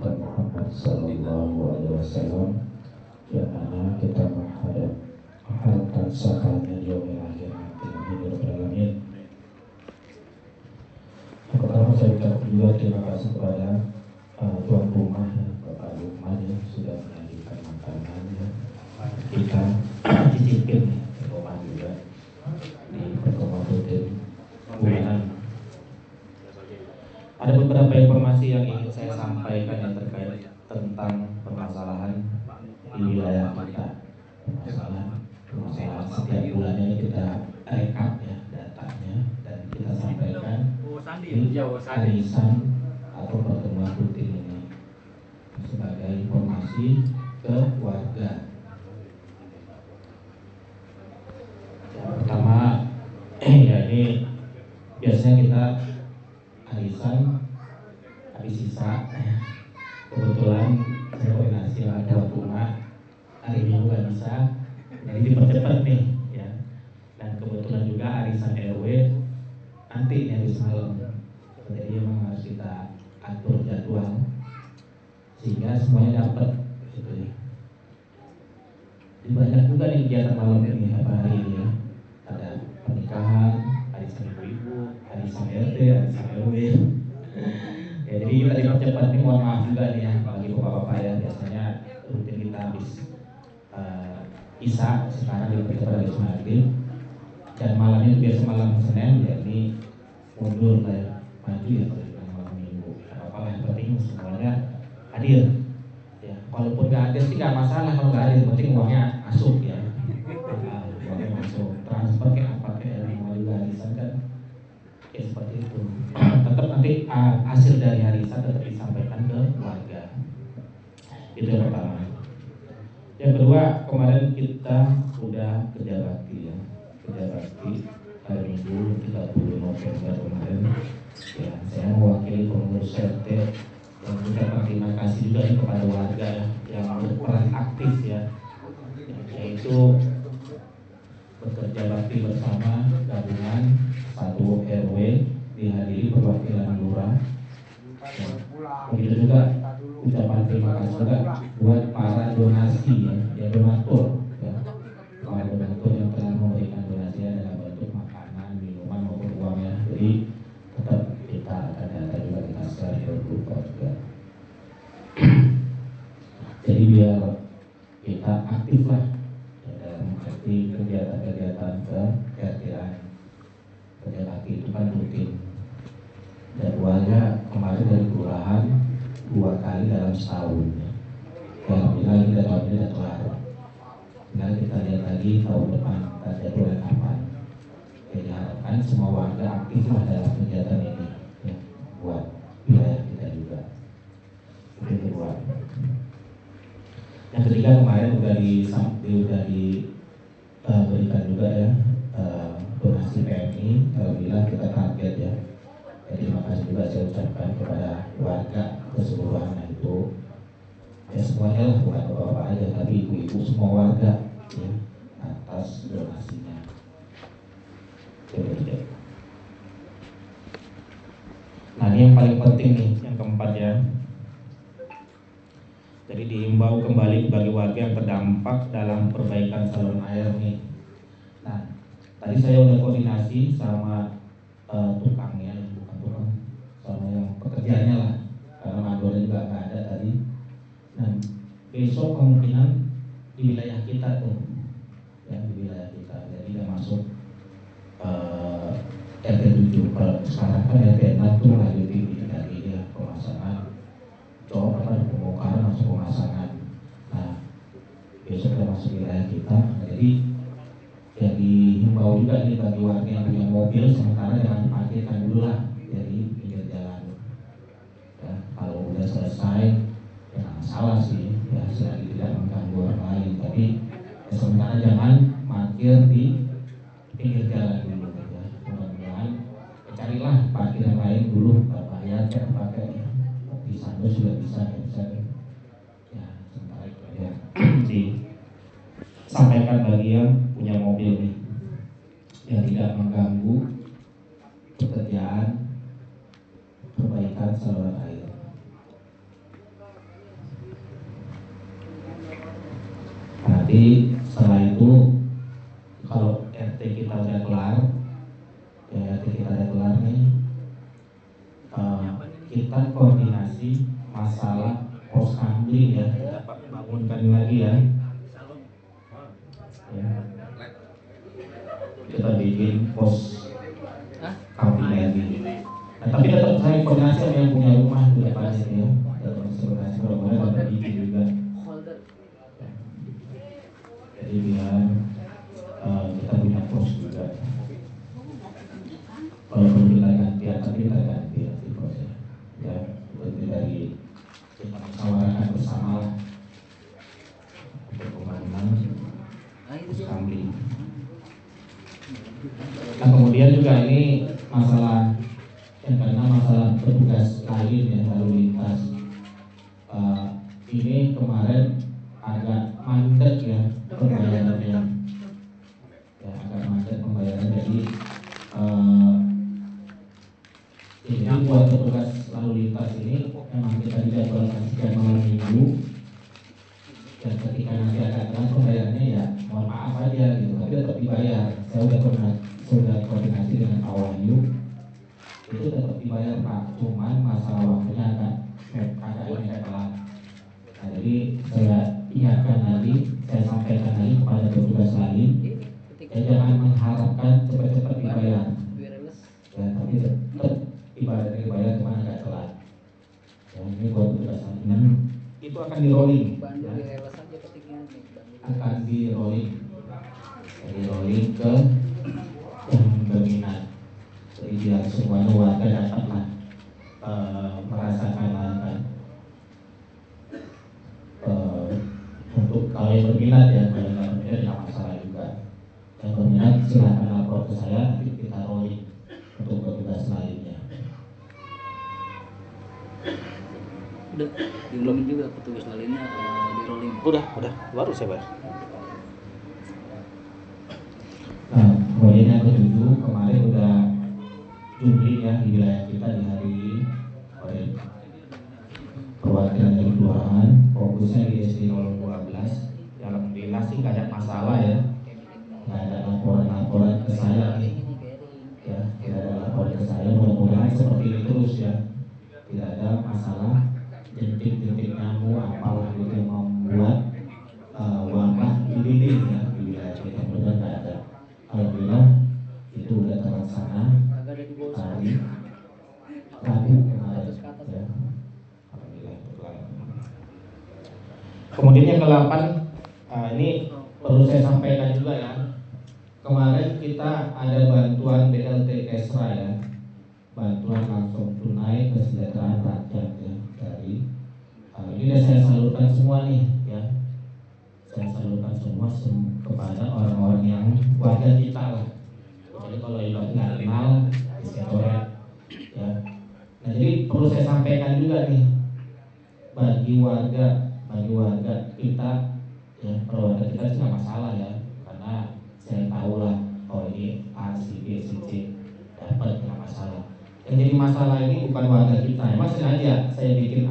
kita Muhammad sallallahu alaihi wasallam yang mana kita menghadap harta sakanya di yaumil akhir nanti. Amin ya rabbal alamin. Yang pertama saya ucapkan juga terima kasih kepada tuan rumah ya, Bapak Lukman ya, sudah menyajikan makanan ya. Kita cicipin di rumah juga di pertemuan rutin bulanan. Ada beberapa informasi yang ingin saya sampaikan yang terkait tentang permasalahan di wilayah kita. Permasalahan setiap bulannya ini kita rekap ya datanya dan kita sampaikan di arisan atau pertemuan rutin ini sebagai informasi ke warga. Yang pertama ya ini biasanya kita arisan habis sisa. Kebetulan saya koordinasi dengan tuan rumah hari Minggu nggak bisa, jadi dipercepat nih ya. Dan kebetulan juga arisan RW nanti hari malam, jadi memang harus kita atur jadwal sehingga semuanya dapat gitu ya. Jadi banyak juga nih kegiatan malam ini apa hari ini ya. Ada pernikahan, arisan ibu-ibu, arisan RT, arisan RW. Ya, jadi kita dipercepat nih, mohon maaf juga nih ya bagi bapak-bapak ya, biasanya rutin kita habis Isya, sekarang dipercepat habis maghrib dan malamnya itu biasa malam Senin, ya ini mundur lah ya, maju ya kalau malam Minggu. Apa yang penting semuanya hadir ya, walaupun nggak hadir sih nggak masalah kalau nggak hadir, penting uangnya masuk ya. Uangnya masuk, transfer kayak apa kayak mau juga arisan kan ya seperti itu. Tetap nanti hasil dari arisan tetap disampaikan ke warga. Itu yang pertama. Yang kedua, kemarin kita sudah kerja bakti ya, kerja bakti hari Minggu 30 November kemarin ya. Saya mewakili pengurus RT dan mengucapkan terima kasih juga kepada warga ya, yang berperan aktif ya, yaitu bekerja bakti bersama gabungan 1 RW dihadiri perwakilan lurah. Begitu juga ucapan terima kasih juga buat para donasi ya donatur ya, para donatur yang telah memberikan donasi dalam bentuk makanan, minuman maupun uangnya. Jadi tetap kita akan data juga kita share ke grup juga. Jadi biar kita aktif lah ya, dalam arti kegiatan-kegiatan ke RT-an. Kerja bakti itu kan rutin. Jadwalnya kemarin dari kelurahan 2 kali dalam setahun. Alhamdulillah kita tahun ini sudah kelar. Nah kita lihat lagi tahun depan kita jadwalnya kapan. Jadi harapkan semua warga aktif lah dalam kegiatan ini ya, buat wilayah kita juga. Itu yang kedua. Yang ketiga kemarin udah diberikan juga ya donasi PMI. Alhamdulillah kita target ya. Jadi terima kasih juga saya ucapkan kepada warga keseluruhan itu ya, semuanya lah, bukan bapak-bapak aja tapi ibu-ibu, semua warga ya, atas donasinya. Nah ini yang paling penting nih, yang keempat ya. Jadi dihimbau kembali bagi warga yang terdampak dalam perbaikan saluran air nih. Nah tadi saya udah koordinasi sama tukangnya, bukan tukang, sama yang pekerjanya lah, karena mandornya juga nggak ada tadi. Nah besok kemungkinan di wilayah kita tuh ya, di wilayah kita jadi udah masuk RT 7. Kalau sekarang kan RT 6 tuh lanjutin dari dia pemasangan pembongkaran langsung pemasangan. Nah besok udah masuk wilayah kita, jadi ya dihimbau juga nih bagi warga yang punya mobil sementara jangan diparkirkan dulu lah dari pinggir jalan ya. Kalau udah selesai ya nggak masalah sih ya, selagi tidak mengganggu orang lain, tapi ya sementara jangan parkir di pinggir jalan dulu ya. Mudah-mudahan ya, carilah parkir yang lain dulu, bayar cek pakai ya. Di sana sudah bisa ya, sementara itu aja disampaikan bagi yang punya mobil nih, yang tidak mengganggu pekerjaan perbaikan saluran air. nanti setelah itu kalau RT kita udah kelar, ya RT kita udah kelar nih, kita koordinasi masalah pos kamling ya, kita bangunkan lagi ya. Kita bikin pos kamling lagi. Nah, tapi tetap saya koordinasi sama yang punya rumah itu depannya ya. Tetap koordinasi kalau boleh dapat bikin juga. Jadi biar kita punya pos juga. Kalau perlu kita ganti, tapi kita ganti posnya. Ya, lebih dari kita musyawarahkan bersama lah untuk pembangunan pos kamling. Nah, kemudian juga ini masalah karena masalah petugas lain yang lalu lintas. Ini kemarin agak mandek ya pembayarannya, ya agak mandek pembayaran. Jadi ini buat petugas lalu lintas ini memang kita dijadwalkan setiap malam minggu, dan ketika nanti akan pembayarannya ya mohon maaf aja gitu, tapi tetap dibayar. Saya sudah koordinasi dengan Pak Wahyu, itu tetap dibayar Pak, cuman masalah waktunya agak telat. Nah, jadi saya ingatkan lagi, saya sampaikan lagi kepada petugas lain, ya jangan mengharapkan cepat-cepat dibayar, ya tapi tetap dibayar cuman agak telat. Ya, ini buat petugas lain, itu akan di rolling, ya. Akan di rolling ke yang berminat. Jadi biar semuanya warga dapatlah merasakan kan. Untuk kalau yang berminat ya, kalau yang berminat tidak masalah juga. Yang berminat silahkan lapor ke saya, nanti kita rolling untuk petugas lainnya. Udah diulangin juga petugas lainnya di rolling. Udah, baru saya bayar. Nah, kemudian yang ketujuh, kemarin udah jumling ya di wilayah kita di hari oleh perwakilan dari kelurahan, fokusnya di SD 012. Ya, alhamdulillah sih nggak ada masalah ya, nggak ada laporan ke saya nih, ya tidak ada laporan ke saya. Mudah-mudahan seperti ini terus ya, tidak ada masalah jentik-jentik nyamuk apalah gitu yang membuat wabah di dinding ya di wilayah kita. Mudah-mudahan nggak ada. Alhamdulillah itu udah terlaksana hari Rabu kemarin ya. Alhamdulillah. Kemudian yang ke-8, ini perlu saya sampaikan juga ya. Kemarin kita ada bantuan BLT Kesra ya, bantuan langsung tunai kesejahteraan rakyat ya, dari ini udah saya salurkan semua nih ya. Saya salurkan semua kepada orang-orang yang warga kita lah. Jadi kalau yang nggak kenal, saya coret ya. Nah, jadi perlu saya sampaikan juga nih bagi warga kita ya, warga kita sih nggak masalah ya, karena saya tahu lah, oh ini A, C, B, C, C dapat, nggak masalah. Yang jadi masalah ini bukan warga kita. Emang sengaja saya bikin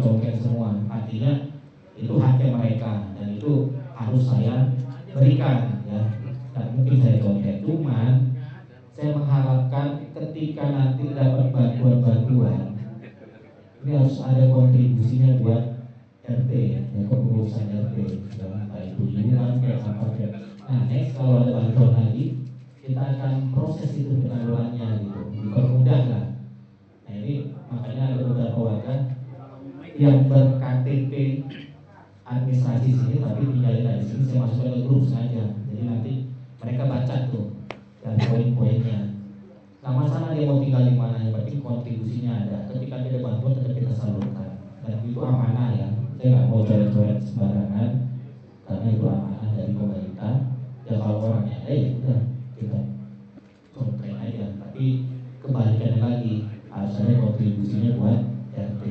congkel semua, artinya itu haknya mereka dan itu harus saya berikan ya. Dan mungkin saya contoh, cuman saya mengharapkan ketika nanti dapat bantuan ini harus ada kontribusinya buat RT ya, kepengurusan RT ya, entah itu iuran kayak apa kayak. Nah, next kalau ada bantuan lagi, kita akan proses itu penyalurannya gitu, dipermudah lah. Nah, ini makanya ada beberapa warga yang ber-KTP administrasi sini tapi tinggalin di sini, saya masukkan ke grup saja. Jadi nanti mereka baca tuh dan poin-poinnya. Nah, masalah dia mau tinggal di mana, yang penting kontribusinya ada. Ketika dia ada bantuan tetap kita salurkan. Dan itu amanah ya. Saya nggak mau coret-coret sembarangan, karena itu amanah dari pemerintah. Ya kalau orangnya ada ya udah kita kontrain aja. Tapi kebalikannya lagi, harus ada kontribusinya buat RT.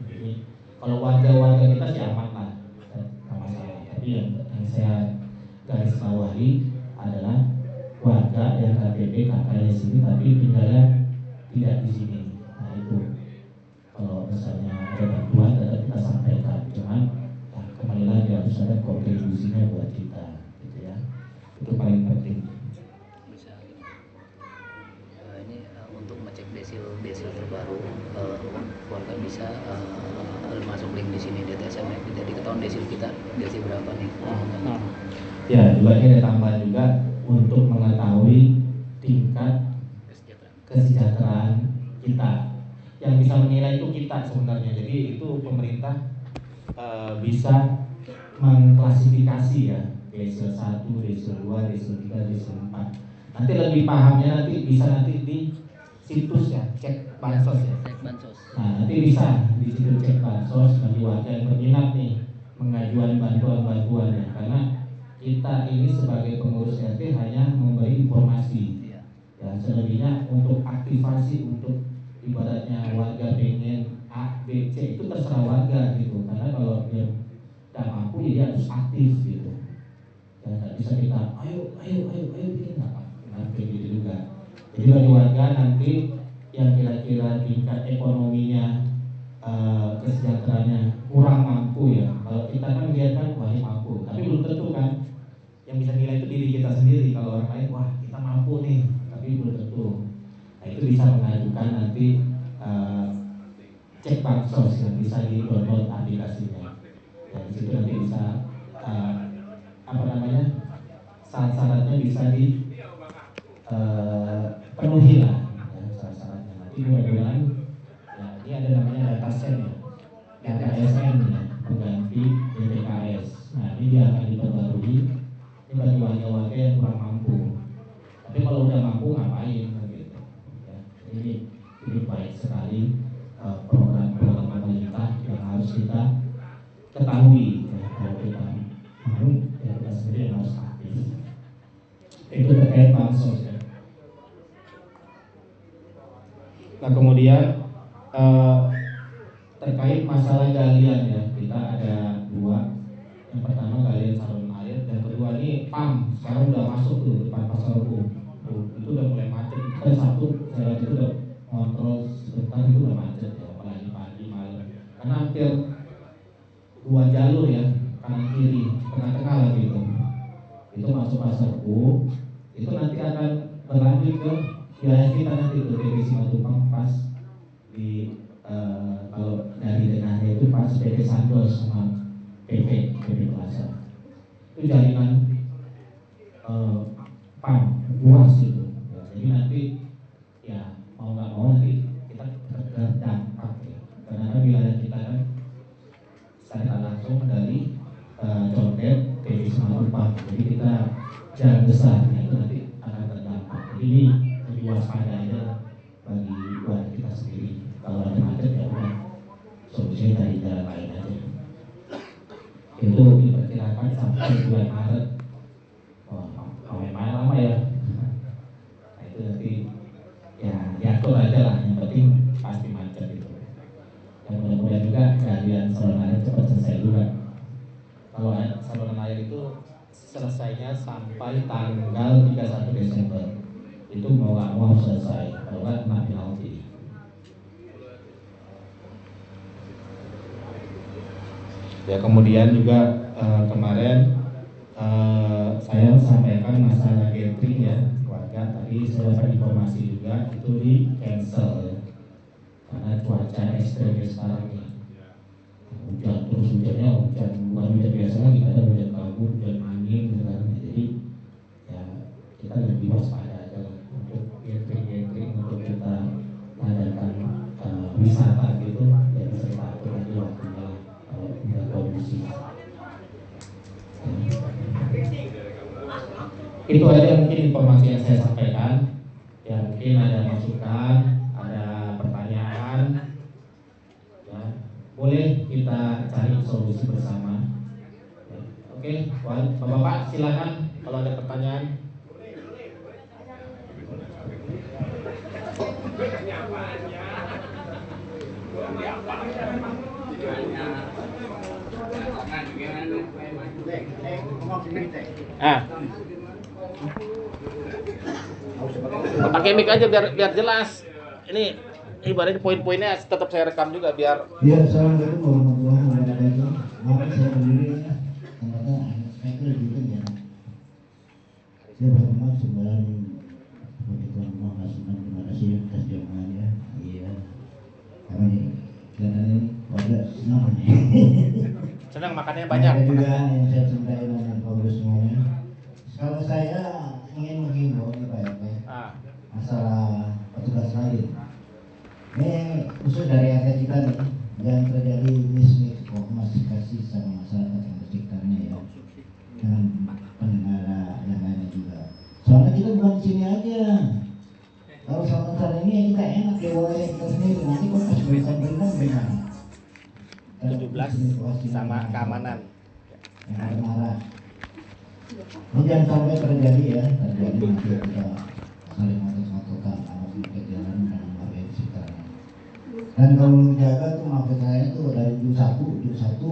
Jadi kalau warga-warga kita sih aman lah, nggak masalah. Tapi yang saya garis bawahi adalah warga yang KTP kakaknya sini tapi tinggalnya tidak di sini. Nah itu kalau misalnya ada bantuan tetap kita sampaikan, cuman ya, kembali lagi harus ada kontribusinya buat kita, gitu ya. Itu paling penting. Bisa. Ini untuk ngecek desil terbaru, warga bisa masuk link di sini DTSM, jadi ketahuan desil kita desil berapa nih. Ya, juga ini ada tambahan juga untuk mengetahui tingkat kesejahteraan kita. Yang bisa menilai itu kita sebenarnya. Jadi itu pemerintah bisa mengklasifikasi ya, desil 1, desil 2, desil 3, desil 4. Nanti lebih pahamnya bisa di situs ya, cek bansos ya. Nah, nanti bisa di situ cek bansos bagi warga yang berminat nih mengajukan bantuan-bantuan ya, karena kita ini sebagai pengurus RT hanya memberi informasi. Ya, selebihnya untuk aktivasi, untuk ibaratnya warga pengen A, B, C itu terserah warga gitu. Karena kalau dia tidak mampu ya dia harus aktif gitu. Ya nggak bisa kita ayo bikin nggak kayak gitu juga. Jadi bagi warga nanti yang kira-kira tingkat ekonominya kesejahteraannya kurang mampu ya. Kalau kita kan lihat kan wah ini mampu, tapi belum tentu kan. Yang bisa nilai itu diri kita sendiri. Kalau orang lain wah kita mampu nih, tapi belum tentu. Nah itu bisa mengajukan nanti cek bansos yang bisa di download aplikasinya. Dan di situ nanti bisa syarat-syaratnya bisa penuhi lah ya, syarat-syaratnya. Nanti mudah-mudahan ya, ini ada namanya data set ya, data SN ya, pengganti DPKS. Nah ini dia akan diperbarui. Ini bagi warga-warga yang kurang mampu. Tapi kalau udah mampu ngapain gitu. Ya, ini baik sekali program-program pemerintah yang harus kita ketahui ya, kalau kita mau ya kita sendiri yang harus aktif. Itu terkait bansos ya. Nah kemudian terkait masalah galian ya, kita ada dua. Yang pertama galian saluran air, dan kedua ini PAM sekarang udah masuk tuh depan pasar Rebo. Itu udah mulai macet. Kita Sabtu saya itu udah kontrol sebentar, itu udah macet ya, apalagi pagi malam. Karena hampir 2 jalur ya, kanan kiri, tengah-tengah lah gitu. Itu masuk pasar Rebo, itu nanti akan berlanjut ke wilayah kita nanti ke PP Simatupang pas di kalau dari tengahnya itu pas PP Sandos sama PP Plaza. Itu jaringan PAM luas itu. Ya, jadi nanti ya mau nggak mau nanti kita terdampak ya. Karena wilayah kita kan secara langsung dari Condet PP Simatupang. Jadi kita jalan besar ya, itu nanti akan terdampak. Jadi ini lebih waspada aja bagi warga kita sendiri. Kalau ada macet ya udah solusinya dari jalan lain aja. Itu diperkirakan sampai bulan Maret. Lumayan lama ya. Nah itu nanti ya diatur aja lah. Yang penting pasti macet itu. Yang mudah-mudahan juga galian saluran air cepat selesai juga. Kalau saluran air itu selesainya sampai tanggal 31 Desember. Itu mau nggak mau selesai. Kalau nggak kena penalti. Ya kemudian juga kemarin saya sampaikan masalah gathering ya warga. Tadi saya dapat informasi juga itu di cancel ya, karena cuaca ekstrim sekarang nih. Hujan terus hujannya hujan bukan hujan biasa lagi, ada hujan kabut, hujan angin sekarang. Jadi ya kita lebih waspada aja lah untuk gathering untuk kita mengadakan wisata gitu ya, bisa kita atur lagi waktunya lah kalau udah kondisi. Itu aja mungkin informasi yang saya sampaikan. Ya mungkin ada masukan, ada pertanyaan, ya boleh kita cari solusi bersama. Ya. Oke, Bapak silakan kalau ada pertanyaan. Pakai mic aja biar jelas. Ini ibaratnya poin-poinnya tetap saya rekam juga biar. Ya, assalamualaikum warahmatullahi wabarakatuh. Maaf saya berdiri tanggal Senang makannya banyak. Ada juga yang saya cintai dengan Paulus semuanya. Kalau saya ingin menghimbau nih Pak RT, masalah petugas lain. Ini khusus dari RT kita nih, jangan terjadi miskomunikasi sama masyarakat yang sekitarnya ya, dengan pengendara yang lainnya juga. Soalnya kita bukan di sini aja. Kalau sama ini kita enak ya, boleh kita sendiri. Nanti kok pas berikan gimana? 17 sama keamanan. Yang ada marah. Ini jangan sampai terjadi ya, terjadi nanti kita saling ngotot-ngototan anak di jalan dan warga di sekitarnya. Dan kalau menjaga tuh maksud saya tuh dari jus satu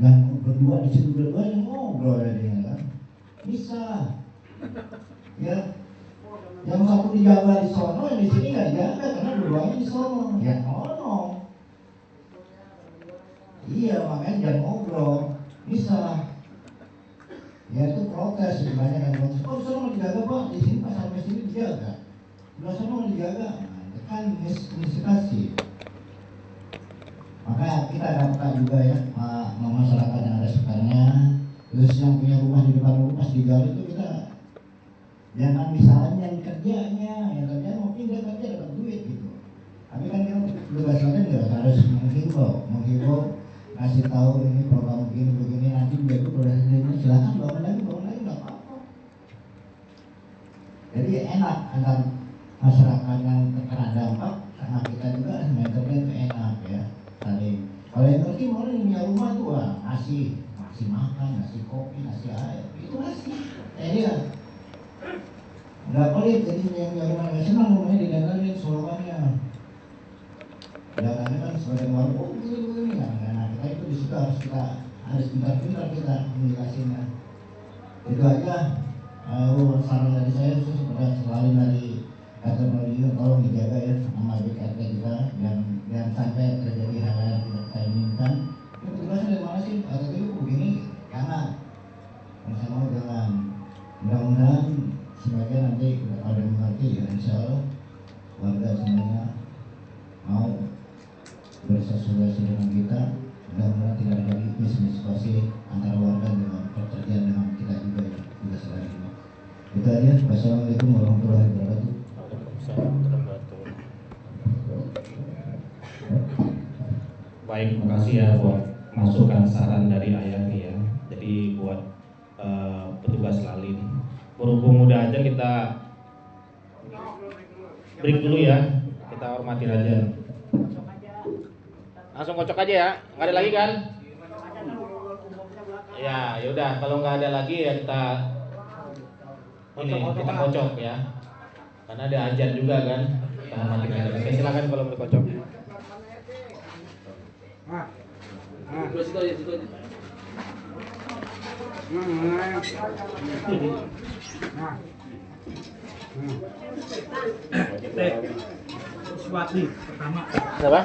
yang berdua di situ berdua yang ngobrol ya dia kan bisa ya, yang satu dijaga di sono yang di sini nggak dijaga karena dua-duanya di sono ya ono. Iya makanya jangan ngobrol bisa ya, itu protes banyak yang protes. Oh di sono mau dijaga Pak, di sini pas sampai sini dijaga, di sono mau dijaga, nah, itu kan miskomunikasi. Maka kita dapat juga ya masyarakat yang ada sekitarnya, terus yang punya rumah di depan rumah di jalan itu kita jangan misalnya yang kerja mau pindah kerja dapat duit gitu. Tapi kan kita tugasnya nggak harus menghimbau, kasih tahu ini program begini nanti begitu prosesnya silakan bangun lagi nggak apa-apa. Jadi enak antar masyarakat yang terkena dampak sama kita juga sebenarnya itu enak ya. Tadi kalau yang ngerti orang yang punya rumah tuh ngasih makan, ngasih kopi, ngasih air, itu ngasih. Ini kan nggak pelit, jadi yang punya rumah nggak senang rumahnya didandanin slogannya. Dandannya kan sebagai warga, oh begini kan. Nah kita itu di situ harus pintar-pintar kita komunikasinya. Itu aja. Saran dari saya khusus selalu dari kantor Mario, tolong dijaga ya nama BKT kita dan sampai terjadi hal yang tidak kita inginkan. Ini tugasnya dari mana sih? Atau itu begini jangan, sama jangan. Mudah-mudahan sebagai nanti ada mengerti ya, insya Allah warga semuanya mau bersosialisasi dengan kita. Mudah-mudahan tidak ada lagi miskomunikasi antara warga dengan pekerjaan dengan kita juga ya, juga selain ini. Itu aja. Wassalamualaikum warahmatullahi wabarakatuh. Baik, makasih ya buat masukan saran dari Ayani ya. Jadi buat petugas lalin. Berhubung udah aja kita break dulu ya. Kita hormatin aja. Langsung kocok aja ya, nggak ada lagi kan? Ya, yaudah kalau nggak ada lagi ya kita kocok ya. Karena ada ajan juga kan. Kita hormatin aja. Oke, silakan kalau mau dikocok. Situ aja. Swati pertama. Apa?